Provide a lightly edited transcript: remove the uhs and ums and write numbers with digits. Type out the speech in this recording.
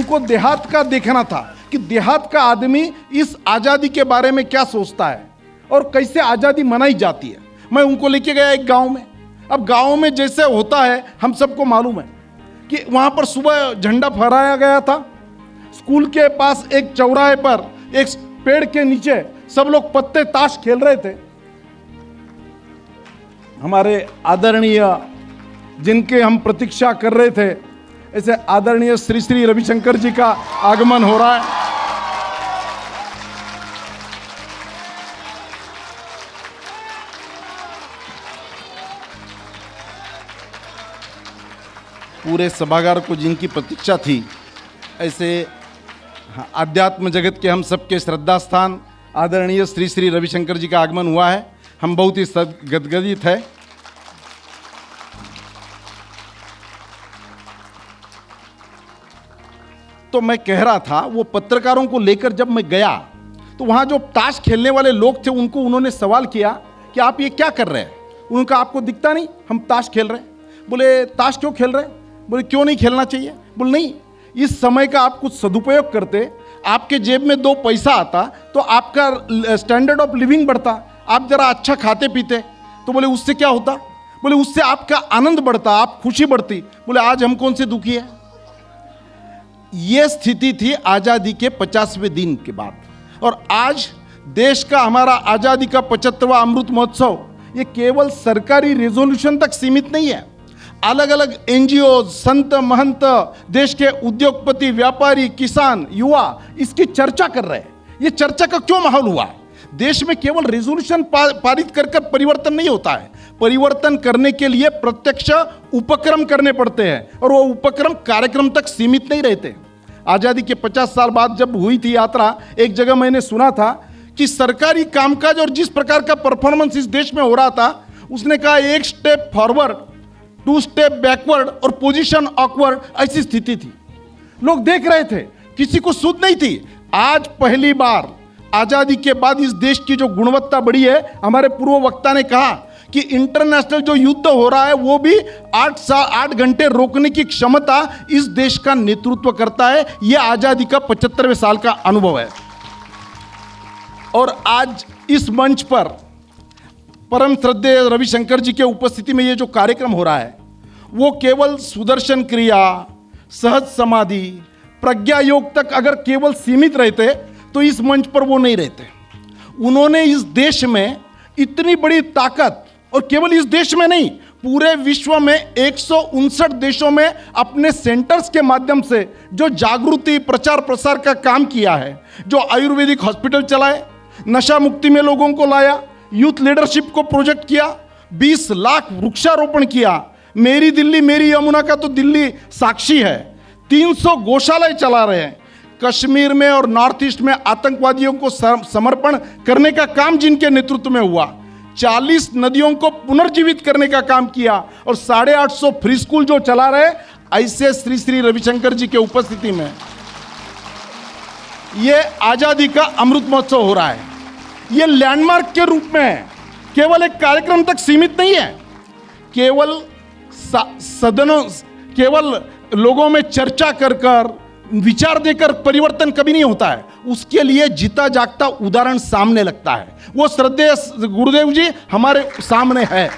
हमको देहात का देखना था कि देहात का आदमी इस आज़ादी के बारे में क्या सोचता है और कैसे आज़ादी मनाई जाती है। मैं उनको लेके गया एक गांव में। अब गांव में जैसे होता है हम सबको मालूम है कि वहाँ पर सुबह झंडा फहराया गया था। स्कूल के पास एक चौराहे पर एक पेड़ के नीचे सब लोग पत्ते ताश खेल रहे थे। हमारे आदरणीय जिनके हम प्रतीक्षा कर रहे थे, ऐसे आदरणीय श्री श्री रविशंकर जी का आगमन हो रहा है। पूरे सभागार को जिनकी प्रतीक्षा थी, ऐसे आध्यात्म जगत के हम सबके श्रद्धा स्थान आदरणीय श्री श्री रविशंकर जी का आगमन हुआ है। हम बहुत ही गदगदित है। तो मैं कह रहा था, वो पत्रकारों को लेकर जब मैं गया तो वहाँ जो ताश खेलने वाले लोग थे उनको उन्होंने सवाल किया कि आप ये क्या कर रहे हैं। उनका आपको दिखता नहीं हम ताश खेल रहे हैं। बोले ताश क्यों खेल रहे हैं? बोले क्यों नहीं खेलना चाहिए? बोले नहीं, इस समय का आप कुछ सदुपयोग करते, आपके जेब में 2 पैसा आता तो आपका स्टैंडर्ड ऑफ लिविंग बढ़ता, आप जरा अच्छा खाते पीते। तो बोले उससे क्या होता? बोले उससे आपका आनंद बढ़ता, आप खुशी बढ़ती। बोले आज हम कौन से दुखी है। ये स्थिति थी आज़ादी के 50वें दिन के बाद। और आज देश का हमारा आज़ादी का 75वां अमृत महोत्सव ये केवल सरकारी रेजोल्यूशन तक सीमित नहीं है। अलग अलग एनजीओ, संत महंत, देश के उद्योगपति, व्यापारी, किसान, युवा इसकी चर्चा कर रहे हैं। ये चर्चा का क्यों माहौल हुआ? देश में केवल रेजोल्यूशन पारित कर परिवर्तन नहीं होता है। परिवर्तन करने के लिए प्रत्यक्ष उपक्रम करने पड़ते हैं और वो उपक्रम कार्यक्रम तक सीमित नहीं रहते। आज़ादी के 50 साल बाद जब हुई थी यात्रा, एक जगह मैंने सुना था कि सरकारी कामकाज और जिस प्रकार का परफॉर्मेंस इस देश में हो रहा था, उसने कहा 1 स्टेप फॉरवर्ड, 2 स्टेप बैकवर्ड और पोजीशन ऑकवर्ड, ऐसी स्थिति थी। लोग देख रहे थे, किसी को सुध नहीं थी। आज पहली बार आज़ादी के बाद इस देश की जो गुणवत्ता बढ़ी है, हमारे पूर्व वक्ता ने कहा कि इंटरनेशनल जो युद्ध हो रहा है वो भी 8 घंटे रोकने की क्षमता इस देश का नेतृत्व करता है। यह आज़ादी का 75वें साल का अनुभव है। और आज इस मंच पर परम श्रद्धेय रविशंकर जी के उपस्थिति में ये जो कार्यक्रम हो रहा है वो केवल सुदर्शन क्रिया, सहज समाधि, प्रज्ञा योग तक अगर केवल सीमित रहते तो इस मंच पर वो नहीं रहते। उन्होंने इस देश में इतनी बड़ी ताकत, और केवल इस देश में नहीं पूरे विश्व में 159 देशों में अपने सेंटर्स के माध्यम से जो जागृति प्रचार प्रसार का काम किया है, जो आयुर्वेदिक हॉस्पिटल चलाए, नशा मुक्ति में लोगों को लाया, यूथ लीडरशिप को प्रोजेक्ट किया, 20 लाख वृक्षारोपण किया। मेरी दिल्ली मेरी यमुना का तो दिल्ली साक्षी है। 300 गौशालाएं चला रहे हैं। कश्मीर में और नॉर्थ ईस्ट में आतंकवादियों को समर्पण करने का काम जिनके नेतृत्व में हुआ, 40 नदियों को पुनर्जीवित करने का काम किया और 850 फ्री स्कूल जो चला रहे, ऐसे श्री श्री रविशंकर जी के उपस्थिति में ये आज़ादी का अमृत महोत्सव हो रहा है। ये लैंडमार्क के रूप में है, केवल एक कार्यक्रम तक सीमित नहीं है। केवल सदनों, केवल लोगों में चर्चा कर विचार देकर परिवर्तन कभी नहीं होता है। उसके लिए जीता जागता उदाहरण सामने लगता है। वो श्रद्धेय गुरुदेव जी हमारे सामने है।